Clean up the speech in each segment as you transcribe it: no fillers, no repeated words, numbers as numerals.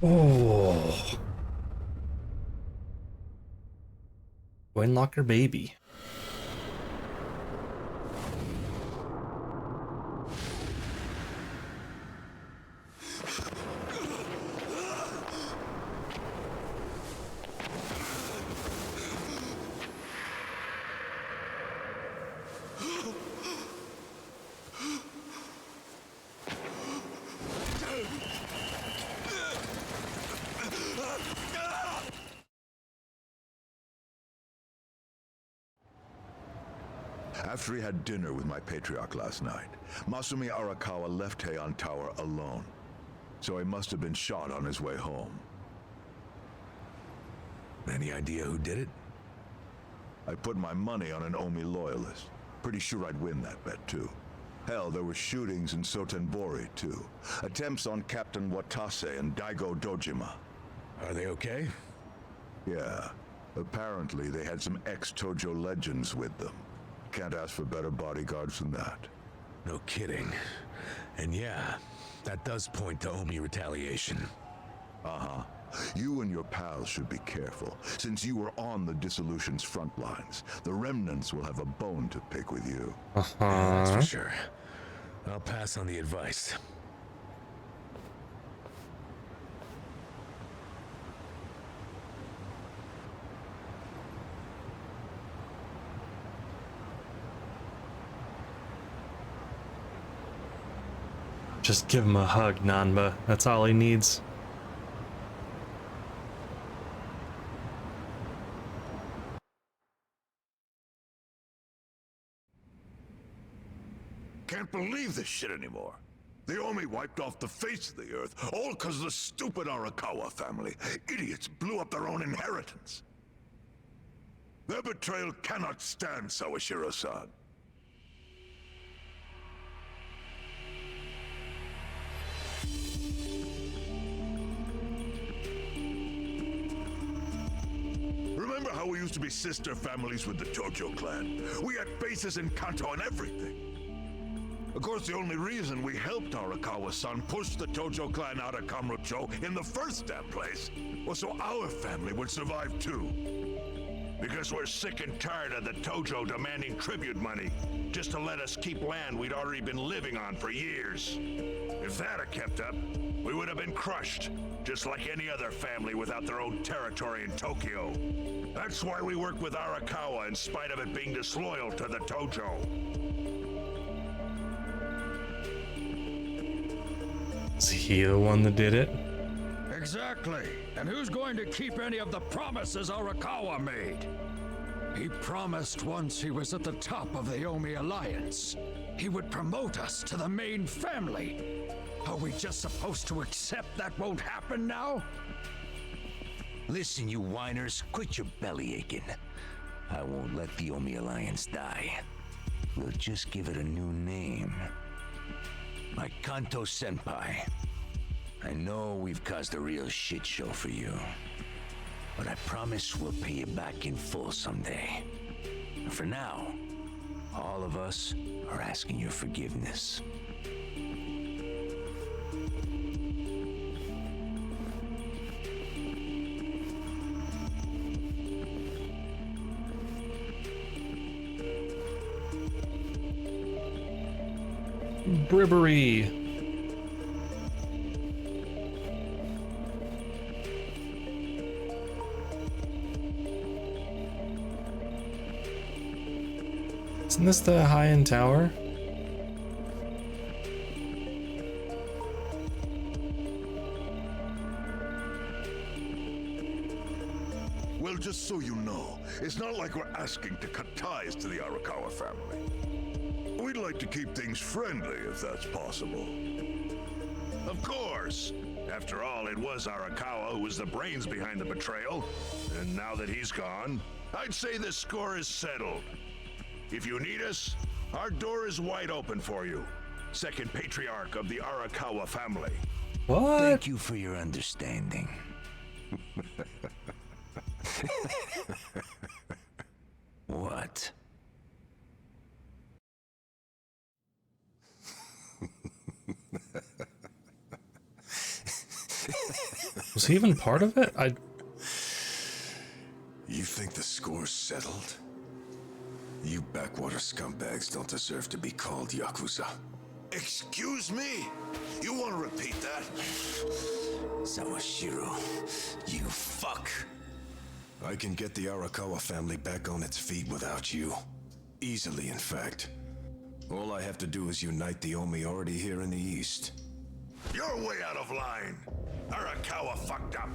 Oh, Windlocker baby. After he had dinner with my patriarch last night, Masumi Arakawa left Heian Tower alone. So he must have been shot on his way home. Any idea who did it? I put my money on an Omi loyalist. Pretty sure I'd win that bet, too. Hell, there were shootings in Sotenbori, too. Attempts on Captain Watase and Daigo Dojima. Are they okay? Yeah. Apparently, they had some ex-Tojo legends with them. Can't ask for better bodyguards than that. No kidding. And yeah, that does point to Omi retaliation. Uh-huh. You and your pals should be careful, since you were on the dissolution's front lines. The Remnants will have a bone to pick with you. Yeah, that's for sure. I'll pass on the advice. Just give him a hug, Nanba. That's all he needs. Can't believe this shit anymore. The Omi wiped off the face of the earth, all because of the stupid Arakawa family. Idiots blew up their own inheritance. Their betrayal cannot stand, Sawashiro-san. Remember how we used to be sister families with the Tojo clan? We had bases in Kanto and everything. Of course, the only reason we helped Arakawa-san push the Tojo clan out of Kamurocho in the first damn place was so our family would survive too. Because we're sick and tired of the Tojo demanding tribute money just to let us keep land we'd already been living on for years. If that had kept up, we would have been crushed, just like any other family without their own territory in Tokyo. That's why we worked with Arakawa in spite of it being disloyal to the Tojo. Is he the one that did it? Exactly. And who's going to keep any of the promises Arakawa made? He promised once he was at the top of the Omi Alliance, he would promote us to the main family. Are we just supposed to accept that won't happen now? Listen, you whiners, quit your belly aching. I won't let the Omi Alliance die. We'll just give it a new name. My Kanto Senpai. I know we've caused a real shit show for you, but I promise we'll pay you back in full someday. And for now, all of us are asking your forgiveness. Bribbery. Isn't this the high-end tower? Well, just so you know, it's not like we're asking to cut ties to the Arakawa family. We'd like to keep things friendly, if that's possible. Of course. After all, it was Arakawa who was the brains behind the betrayal. And now that he's gone, I'd say the score is settled. If you need us, our door is wide open for you. Second patriarch of the Arakawa family. What? Thank you for your understanding. What? Was he even part of it? You think the score's settled? You backwater scumbags don't deserve to be called Yakuza. Excuse me? You want to repeat that? Sawashiro, you fuck. I can get the Arakawa family back on its feet without you. Easily, in fact. All I have to do is unite the Omi already here in the East. You're way out of line. Arakawa fucked up.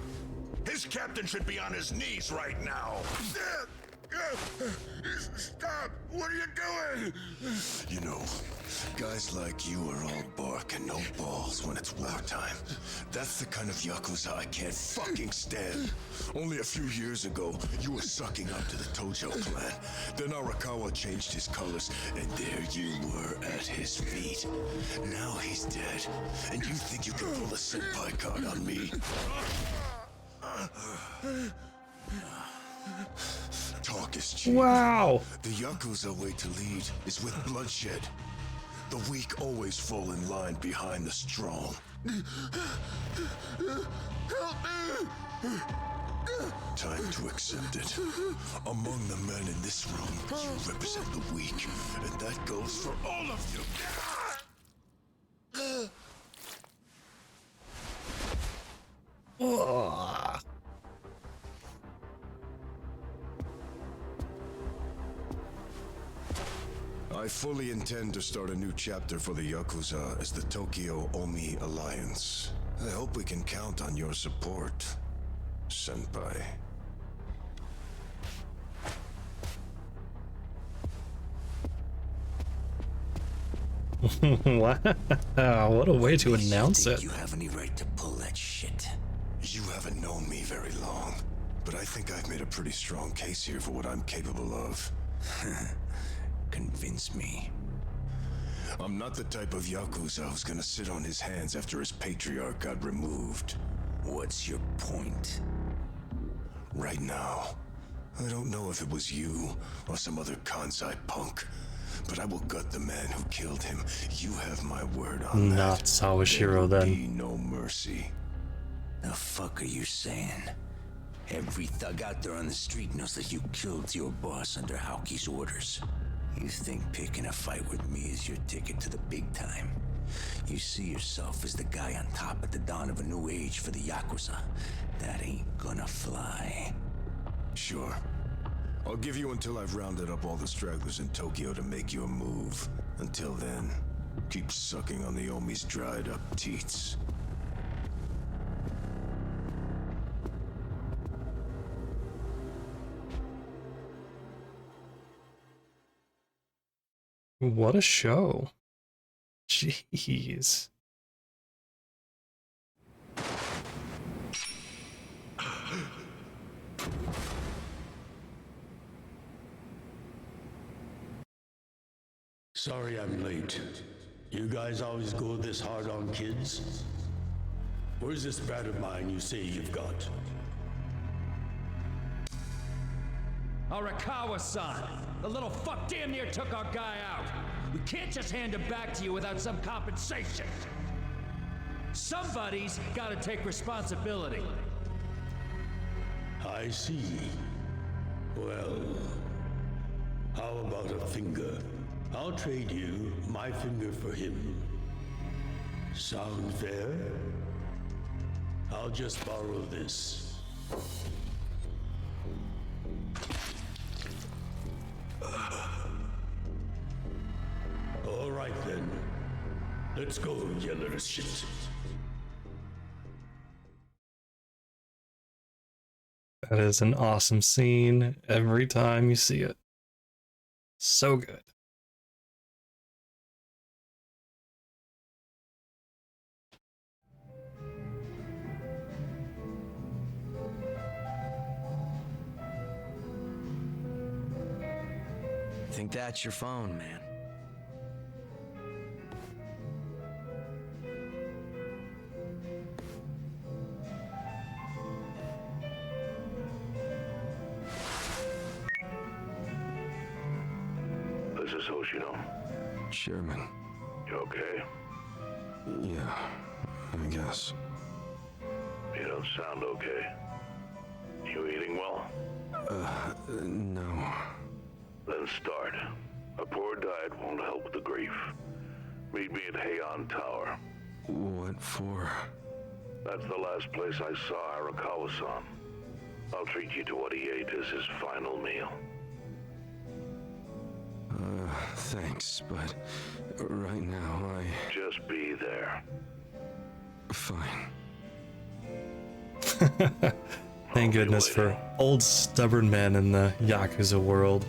His captain should be on his knees right now. Stop! What are you doing? You know, guys like you are all bark and no balls when it's wartime. That's the kind of Yakuza I can't fucking stand. Only a few years ago, you were sucking up to the Tojo clan. Then Arakawa changed his colors, and there you were at his feet. Now he's dead, and you think you can pull a senpai card on me? Talk is cheap. Wow. The Yakuza way to lead is with bloodshed. The weak always fall in line behind the strong. Help me! Time to accept it. Among the men in this room, you represent the weak, and that goes for all of you. Ugh. I fully intend to start a new chapter for the Yakuza as the Tokyo Omi Alliance. I hope we can count on your support, Senpai. Wow, what a way to announce Think it. you have any right to pull that shit? You haven't known me very long, but I think I've made a pretty strong case here for what I'm capable of. Convince me. I'm not the type of Yakuza who's gonna sit on his hands after his patriarch got removed. What's your point? Right now, I don't know if it was you or some other Kansai punk, but I will gut the man who killed him. You have my word on that. Not Sawashiro There will then. be no mercy. The fuck are you saying? Every thug out there on the street knows that you killed your boss under Haoki's orders. You think picking a fight with me is your ticket to the big time? You see yourself as the guy on top at the dawn of a new age for the Yakuza. That ain't gonna fly. Sure. I'll give you until I've rounded up all the stragglers in Tokyo to make your move. Until then, keep sucking on the Omi's dried up teats. What a show. Jeez. Sorry I'm late. You guys always go this hard on kids? Where's this brat of mine you say you've got? Arakawa-san! The little fuck damn near took our guy out! We can't just hand him back to you without some compensation! Somebody's gotta take responsibility! I see. Well, how about a finger? I'll trade you my finger for him. Sound fair? I'll just borrow this. All right then. Let's go, you little shit. That is an awesome scene every time you see it. So good. Think that's your phone, man. This is Hoshino. Chairman. You okay? Yeah, I guess. don't sound okay. You eating well? No. Then start. A poor diet won't help with the grief. Meet me at Heian Tower. What for? That's the last place I saw Arakawa-san. I'll treat you to what he ate as his final meal. Thanks, but right now Just be there. Fine. Thank goodness for old stubborn men in the Yakuza world.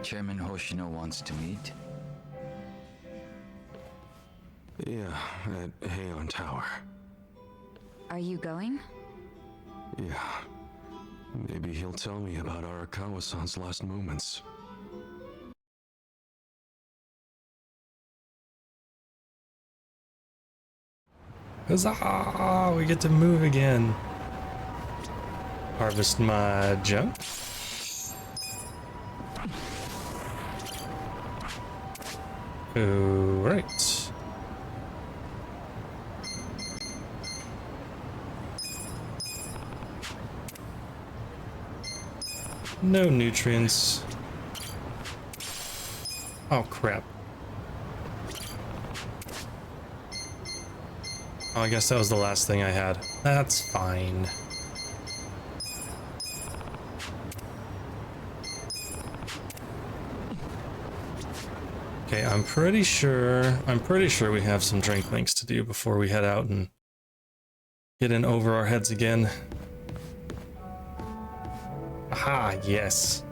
Chairman Hoshino wants to meet. Yeah, at Heian Tower. Are you going? Yeah. Maybe he'll tell me about Arakawa-san's last moments. Huzzah! We get to move again. Harvest my junk. Alright. No nutrients. Oh crap. Oh, I guess that was the last thing I had. That's fine. Okay, I'm pretty sure we have some drink links to do before we head out and get in over our heads again. Aha, yes.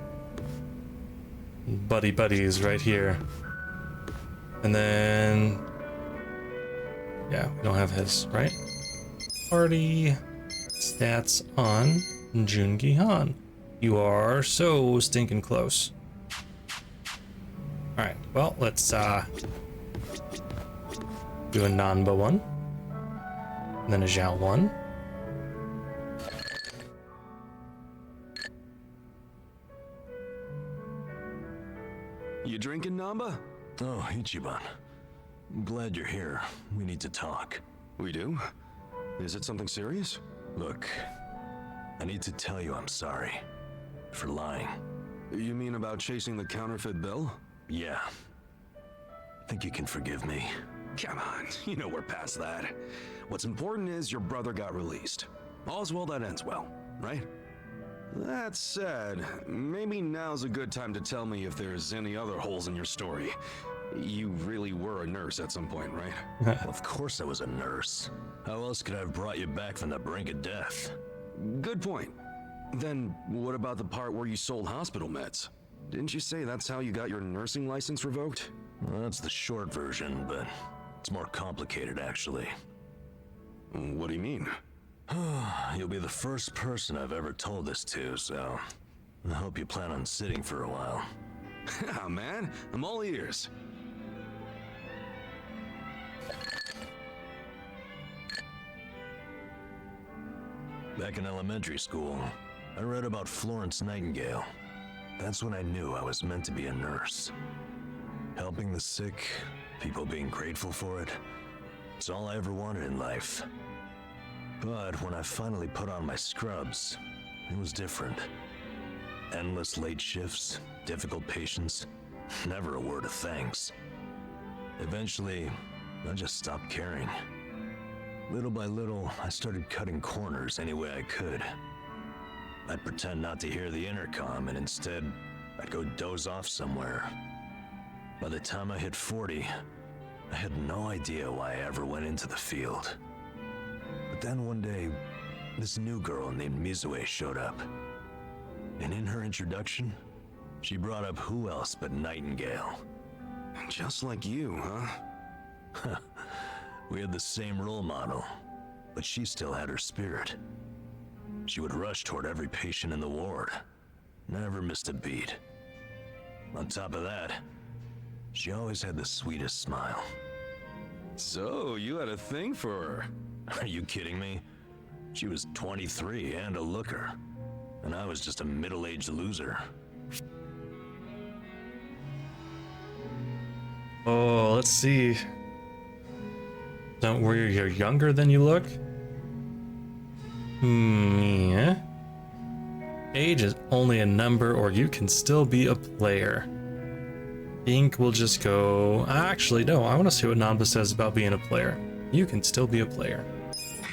Buddy is right here. And then yeah, we don't have his, right? Party stats on Joon-gi Han. You are so stinking close. Alright, well, let's do a Nanba one. And then a Zhao one. You drinking, Nanba? Oh, Ichiban. I'm glad you're here. We need to talk. We do? Is it something serious? Look, I need to tell you I'm sorry for lying. You mean about chasing the counterfeit bill? Yeah. Think you can forgive me? Come on, you know we're past that. What's important is your brother got released. All's well that ends well, right? That said, maybe now's a good time to tell me if there's any other holes in your story. You really were a nurse at some point, right? Of course I was a nurse. How else could I have brought you back from the brink of death? Good point. Then what about the part where you sold hospital meds? Didn't you say that's how you got your nursing license revoked? Well, that's the short version, but it's more complicated actually. What do you mean? You'll be the first person I've ever told this to, so I hope you plan on sitting for a while. Yeah, man, I'm all ears. Back in elementary school, I read about Florence Nightingale. That's when I knew I was meant to be a nurse. Helping the sick, people being grateful for it, it's all I ever wanted in life. But when I finally put on my scrubs, it was different. Endless late shifts, difficult patients, never a word of thanks. Eventually, I just stopped caring. Little by little, I started cutting corners any way I could. I'd pretend not to hear the intercom, and instead, I'd go doze off somewhere. By the time I hit 40, I had no idea why I ever went into the field. But then one day, this new girl named Mizue showed up. And in her introduction, she brought up who else but Nightingale. Just like you, huh? We had the same role model, but she still had her spirit. She would rush toward every patient in the ward, never missed a beat. On top of that, she always had the sweetest smile. So, you had a thing for her? Are you kidding me? She was 23 and a looker, and I was just a middle-aged loser. Oh, let's see. Don't worry, you're younger than you look. Yeah. Age is only a number, or you can still be a player. Ink will just go... Actually, no, I want to see what Nanba says about being a player. You can still be a player.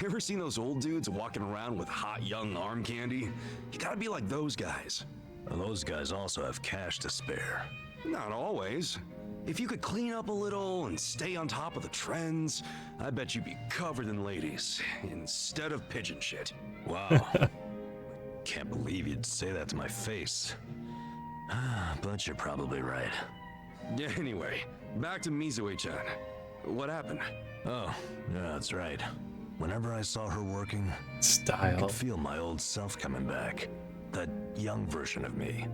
Ever seen those old dudes walking around with hot young arm candy? You gotta be like those guys. And those guys also have cash to spare. Not always. If you could clean up a little and stay on top of the trends, I bet you'd be covered in ladies instead of pigeon shit. Wow. Can't believe you'd say that to my face. But you're probably right. Anyway, back to Mizue-chan. What happened? Oh, yeah, that's right. Whenever I saw her working, I Style. could feel my old self coming back. That young version of me,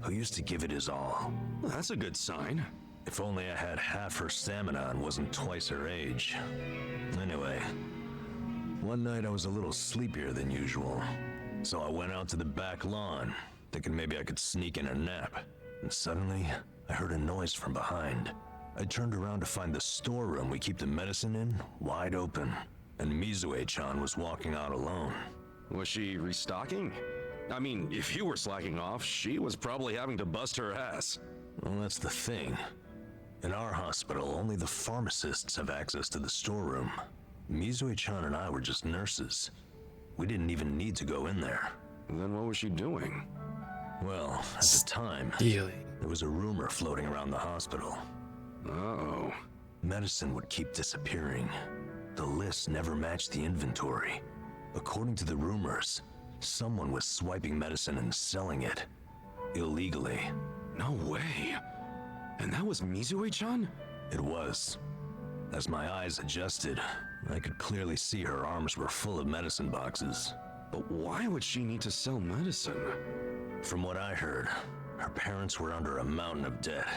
who used to give it his all. Well, that's a good sign. If only I had half her stamina and wasn't twice her age. Anyway, one night I was a little sleepier than usual, so I went out to the back lawn, thinking maybe I could sneak in a nap. And suddenly, I heard a noise from behind. I turned around to find the storeroom we keep the medicine in wide open, and Mizue-chan was walking out alone. Was she restocking? I mean, if you were slacking off, she was probably having to bust her ass. Well, that's the thing. In our hospital, only the pharmacists have access to the storeroom. Mizue-chan and I were just nurses. We didn't even need to go in there. Then what was she doing? Well, at the time, Stealing. there was a rumor floating around the hospital. Uh-oh. Medicine would keep disappearing. The list never matched the inventory. According to the rumors, someone was swiping medicine and selling it. Illegally. No way. And that was Mizue-chan? It was. As my eyes adjusted, I could clearly see her arms were full of medicine boxes. But why would she need to sell medicine? From what I heard, her parents were under a mountain of debt.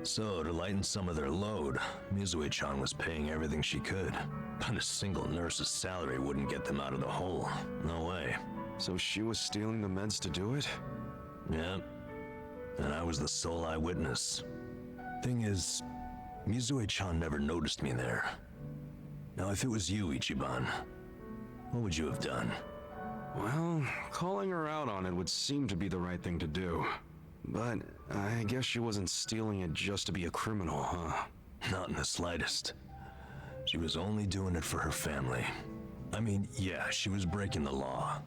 So, to lighten some of their load, Mizue-chan was paying everything she could. But a single nurse's salary wouldn't get them out of the hole. No way. So she was stealing the meds to do it? Yeah. And I was the sole eyewitness. Thing is, Mizue-chan never noticed me there. Now, if it was you, Ichiban, what would you have done? Well, calling her out on it would seem to be the right thing to do. But I guess she wasn't stealing it just to be a criminal, huh? Not in the slightest. She was only doing it for her family. I mean, yeah, she was breaking the law,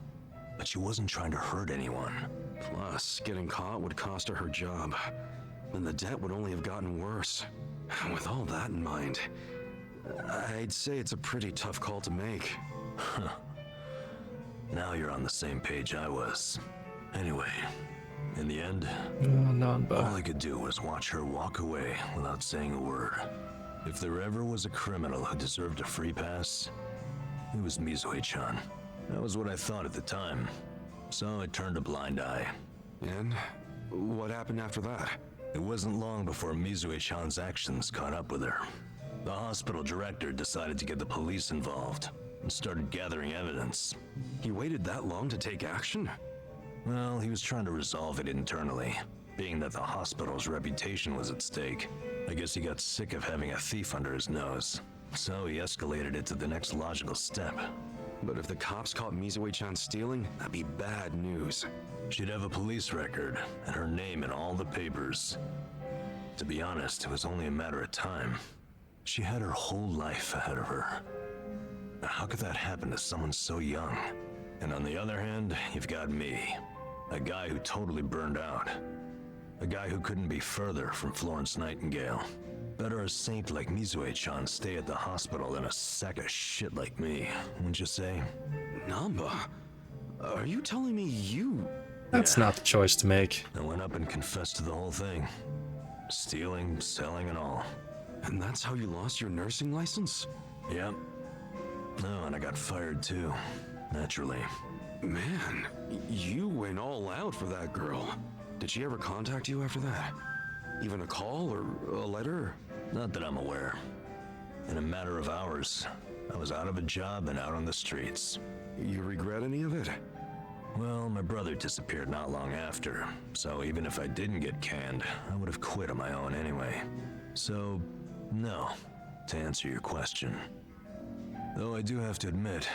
but she wasn't trying to hurt anyone. Plus, getting caught would cost her her job, and the debt would only have gotten worse. With all that in mind, I'd say it's a pretty tough call to make. Now you're on the same page I was. Anyway, in the end, Nanba. all I could do was watch her walk away without saying a word. If there ever was a criminal who deserved a free pass, it was Mizue-chan. That was what I thought at the time. So I turned a blind eye. And what happened after that? It wasn't long before Mizue-chan's actions caught up with her. The hospital director decided to get the police involved and started gathering evidence. He waited that long to take action? Well, he was trying to resolve it internally, being that the hospital's reputation was at stake. I guess he got sick of having a thief under his nose, so he escalated it to the next logical step. But if the cops caught Mizue-chan stealing, that'd be bad news. She'd have a police record and her name in all the papers. To be honest, it was only a matter of time. She had her whole life ahead of her. Now, how could that happen to someone so young? And on the other hand, you've got me. A guy who totally burned out. A guy who couldn't be further from Florence Nightingale. Better a saint like Mizue-chan stay at the hospital than a sack of shit like me, wouldn't you say? Nanba, are you telling me you... That's not the choice to make. I went up and confessed to the whole thing. Stealing, selling, and all. And that's how you lost your nursing license? Yep. No, and I got fired too. Naturally. Man, you went all out for that girl. Did she ever contact you after that? Even a call or a letter? Not that I'm aware. In a matter of hours, I was out of a job and out on the streets. You regret any of it? Well, my brother disappeared not long after, so even if I didn't get canned, I would have quit on my own anyway. So, no, to answer your question. Though I do have to admit,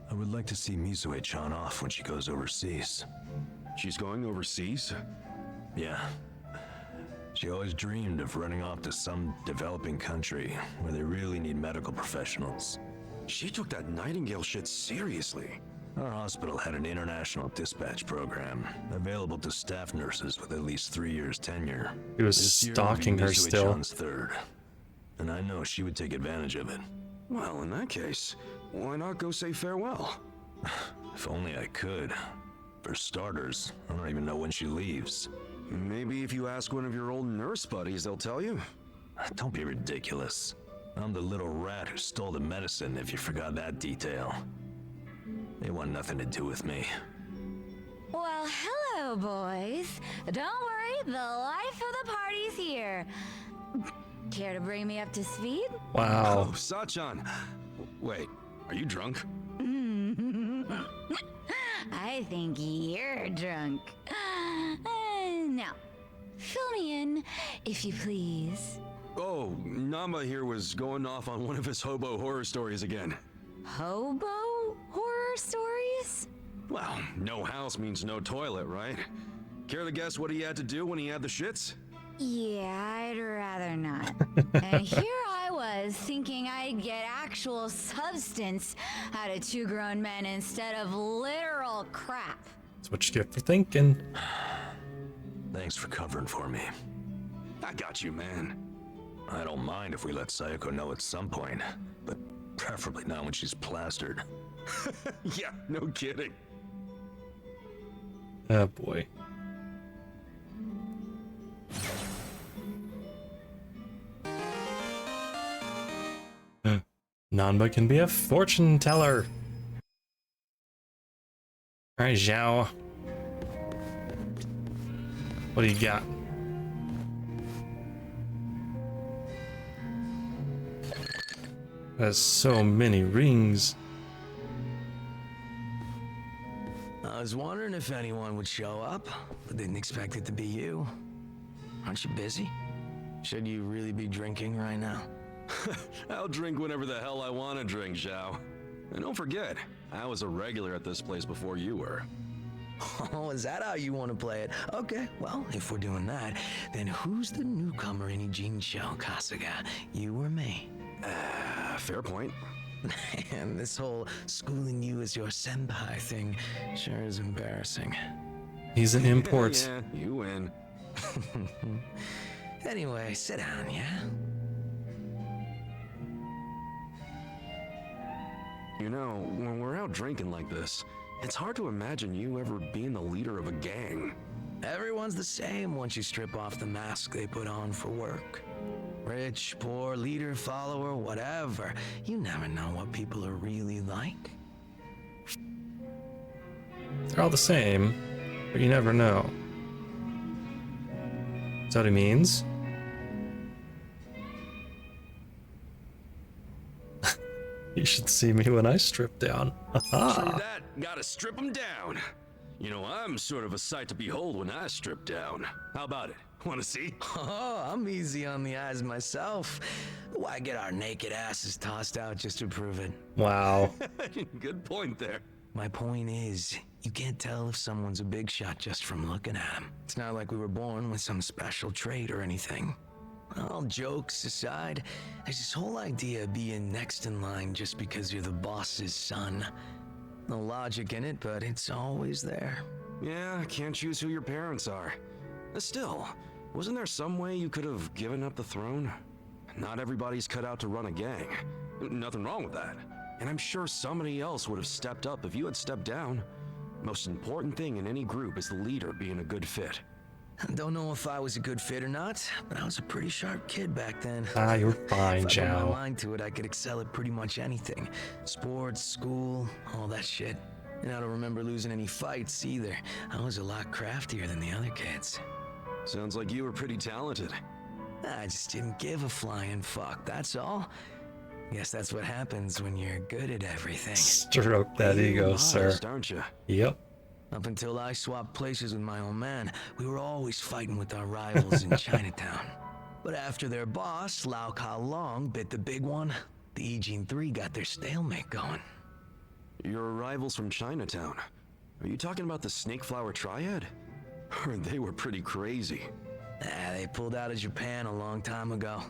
I would like to see Mizue-chan off when she goes overseas. She's going overseas? Yeah. She always dreamed of running off to some developing country where they really need medical professionals. She took that Nightingale shit seriously. Our hospital had an international dispatch program available to staff nurses with at least 3 years tenure. He was This year stalking will her be still. Mizue-chan's third, and I know she would take advantage of it. Well, in that case, why not go say farewell? If only I could. For starters, I don't even know when she leaves. Maybe if you ask one of your old nurse buddies, they'll tell you. Don't be ridiculous. I'm the little rat who stole the medicine, if you forgot that detail. They want nothing to do with me. Well, hello, boys. Don't worry, the life of the party's here. Care to bring me up to speed? Wow. Oh, Sachan. Wait, are you drunk? I think you're drunk. Now, fill me in, if you please. Oh, Nanba here was going off on one of his hobo horror stories again. Hobo horror stories? Well, no house means no toilet, right? Care to guess what he had to do when he had the shits? Yeah, I'd rather not. And here I was thinking I'd get actual substance out of two grown men instead of literal crap. That's what you get for thinking. Thanks for covering for me. I got you, man. I don't mind if we let Sayako know at some point, but preferably not when she's plastered. Yeah, no kidding. Oh boy. Nanba can be a fortune teller. Alright, Zhao. What do you got? There's so many rings. I was wondering if anyone would show up, but didn't expect it to be you. Aren't you busy? Should you really be drinking right now? I'll drink whenever the hell I want to drink, Zhao. And don't forget, I was a regular at this place before you were. Oh, is that how you want to play it? Okay, well, if we're doing that, then who's the newcomer in Ijincho, Kasuga? You or me? Fair point. And this whole schooling you as your senpai thing sure is embarrassing. He's an import. Yeah, you win. Anyway, sit down, yeah? You know, when we're out drinking like this, it's hard to imagine you ever being the leader of a gang. Everyone's the same once you strip off the mask they put on for work. Rich, poor, leader, follower, whatever. You never know what people are really like. They're all the same, but you never know. Is that what he means? You should see me when I strip down. True that, gotta strip them down. You know, I'm sort of a sight to behold when I strip down. How about it? Wanna see? Oh, I'm easy on the eyes myself. Why get our naked asses tossed out just to prove it? Wow. Good point there. My point is, you can't tell if someone's a big shot just from looking at them. It's not like we were born with some special trait or anything. All jokes aside, there's this whole idea of being next in line just because you're the boss's son. No logic in it, but it's always there. Yeah, can't choose who your parents are. Still, wasn't there some way you could have given up the throne? Not everybody's cut out to run a gang. Nothing wrong with that. And I'm sure somebody else would have stepped up if you had stepped down. Most important thing in any group is the leader being a good fit. I don't know if I was a good fit or not, but I was a pretty sharp kid back then. Ah, you're fine, If I put my Zhao. mind to it, I could excel at pretty much anything. Sports, school, all that shit. And I don't remember losing any fights either. I was a lot craftier than the other kids. Sounds like you were pretty talented. I just didn't give a flying fuck, that's all. Guess that's what happens when you're good at everything. Stroke that ego, sir. Modest, aren't you? Yep. Up until I swapped places with my old man, we were always fighting with our rivals in Chinatown. But after their boss, Lau Ka Long, bit the big one, the Ijin 3 got their stalemate going. Your arrivals from Chinatown. Are you talking about the Snake Flower Triad? They were pretty crazy. They pulled out of Japan a long time ago.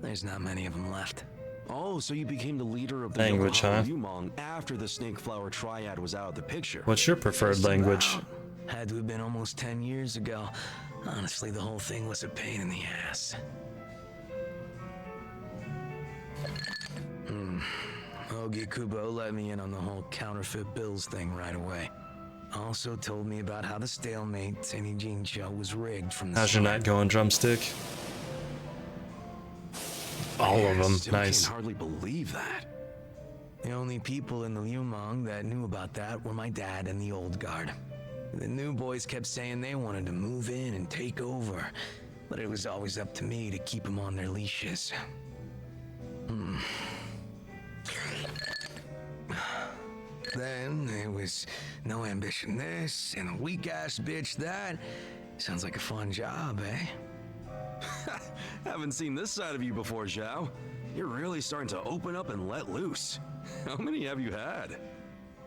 There's not many of them left. Oh, so you became the leader of the Language, huh? Yumong after the Snake Flower Triad was out of the picture. What's your preferred language? Had to have been almost 10 years ago. Honestly, the whole thing was a pain in the ass. Ogi Kubo let me in on the whole counterfeit bills thing right away. Also told me about how the stalemate Tenijin show was rigged from the How's your night going, Drumstick? All of them, Still nice. Can't hardly believe that. The only people in the Yumong that knew about that were my dad and the old guard. The new boys kept saying they wanted to move in and take over, but it was always up to me to keep them on their leashes. Then there was no ambition this, and a weak-ass bitch that. Sounds like a fun job, eh? Haven't seen this side of you before, Zhao. You're really starting to open up and let loose. How many have you had?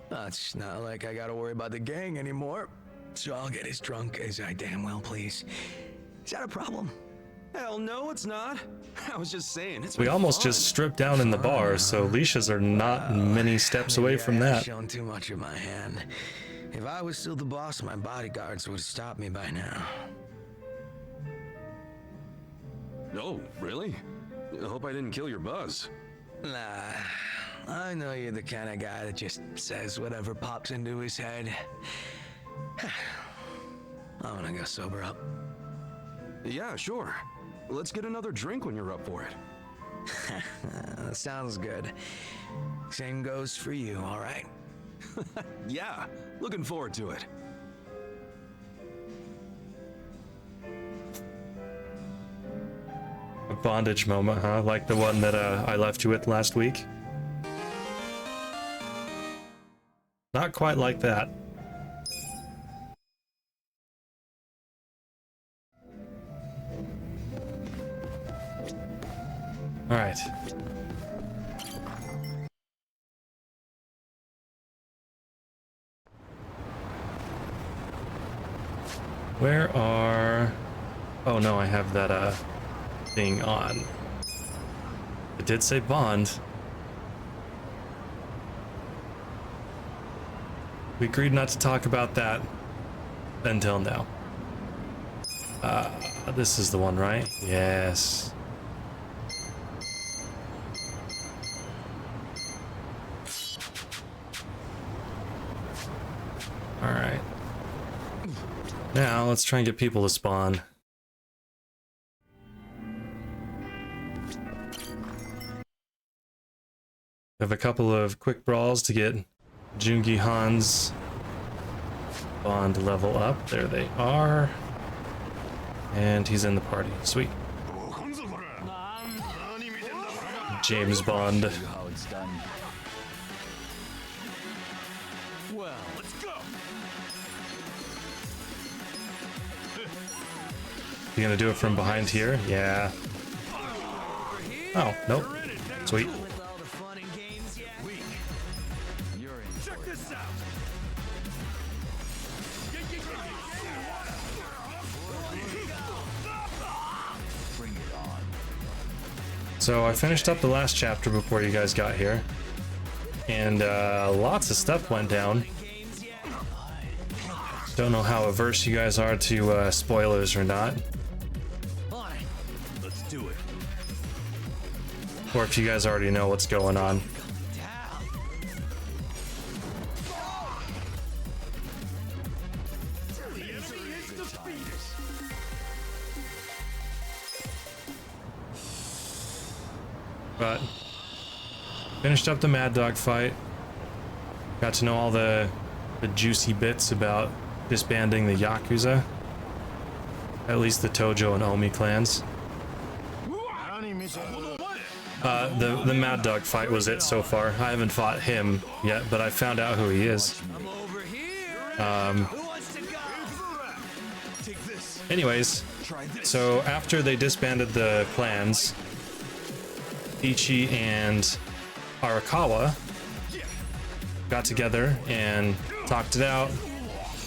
It's not like I gotta worry about the gang anymore, so I'll get as drunk as I damn well please. Is that a problem? Hell no, it's not. I was just saying, it's We been almost fun. just stripped down in the bar, so leashes are not many steps away Maybe from I have that. shown too much of my hand. If I was still the boss, my bodyguards would have stopped me by now. Oh, really? I hope I didn't kill your buzz. Nah, I know you're the kind of guy that just says whatever pops into his head. I wanna go sober up. Yeah, sure. Let's get another drink when you're up for it. Sounds good. Same goes for you, all right? Yeah, looking forward to it. A bondage moment, huh? Like the one that I left you with last week? Not quite like that. All right. Where are... Oh no, I have that thing on. It did say bond. We agreed not to talk about that until now. This is the one, right? Yes. All right. Now let's try and get people to spawn. Have a couple of quick brawls to get Joon-gi Han's bond level up. There they are. And he's in the party. Sweet. James Bond. How it's done. Well, let's go. You gonna do it from behind here? Yeah. Oh, nope. Sweet. You're in. Check this out. Bring it on. So I finished up the last chapter before you guys got here. And lots of stuff went down. Don't know how averse you guys are to spoilers or not. Let's do it. Or if you guys already know what's going on. But finished up the Mad Dog fight. Got to know all the juicy bits about disbanding the Yakuza. At least the Tojo and Omi clans. The Mad Dog fight was it so far. I haven't fought him yet, but I found out who he is. Anyways, so after they disbanded the clans, Ichi and Arakawa got together and talked it out.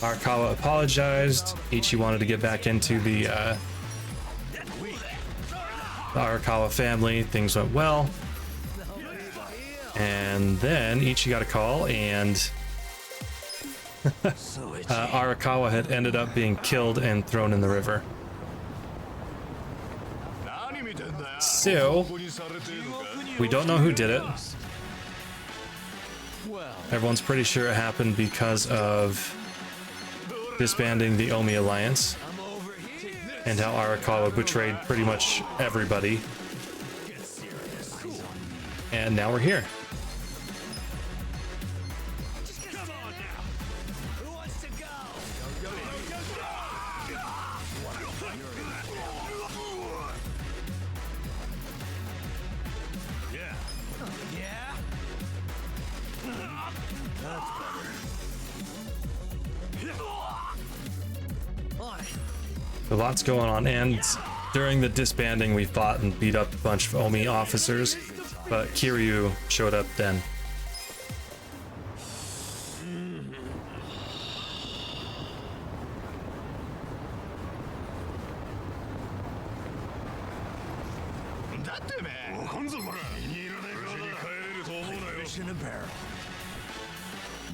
Arakawa apologized. Ichi wanted to get back into the Arakawa family. Things went well. And then Ichi got a call, and Arakawa had ended up being killed and thrown in the river. So, we don't know who did it. Everyone's pretty sure it happened because of disbanding the Omi Alliance and how Arakawa betrayed pretty much everybody. And now we're here. So lots going on, and during the disbanding we fought and beat up a bunch of Omi officers, but Kiryu showed up then.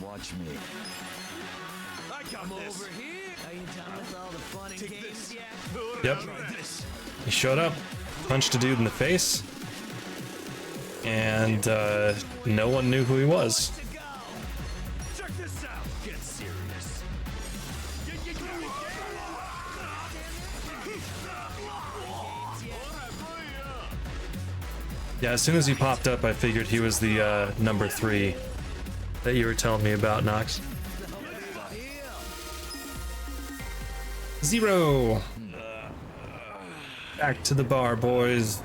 Watch me. I got this. Over here. Are you done with all the fun and games yet? Yep. He showed up, punched a dude in the face, and no one knew who he was. Check this out. Get serious. Yeah, as soon as he popped up, I figured he was the number 3 that you were telling me about, Nox. 0. Back to the bar, boys.